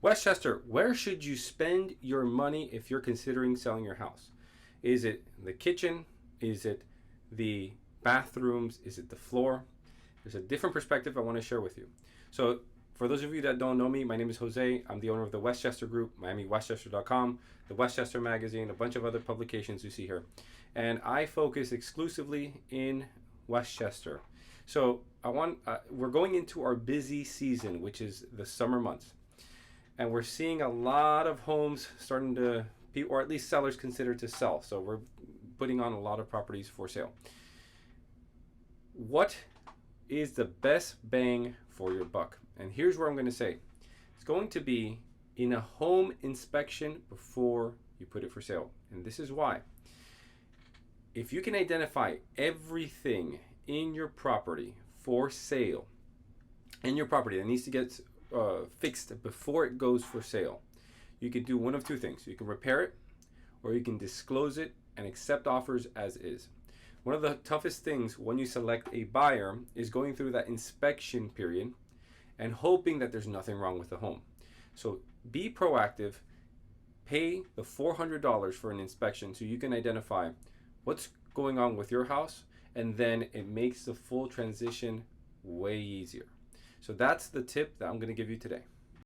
Westchester, where should you spend your money if you're considering selling your house? Is it the kitchen? Is it the bathrooms? Is it the floor? There's a different perspective I want to share with you. So for those of you that don't know me, my name is Jose. I'm the owner of the Westchester Group, MiamiWestchester.com, the Westchester Magazine, a bunch of other publications you see here. And I focus exclusively in Westchester. So we're going into our busy season, which is the summer months. And we're seeing a lot of homes starting to be, or at least sellers consider to sell. So we're putting on a lot of properties for sale. What is the best bang for your buck? And here's where I'm going to say it's going to be in a home inspection before you put it for sale. And this is why. If you can identify everything in your property for sale, in your property that needs to get fixed before it goes for sale, you can do one of two things. You can repair it, or you can disclose it and accept offers as is. One of the toughest things when you select a buyer is going through that inspection period and hoping that there's nothing wrong with the home. So be proactive, pay the $400 for an inspection so you can identify what's going on with your house, and then it makes the full transition way easier. So that's the tip that I'm going to give you today.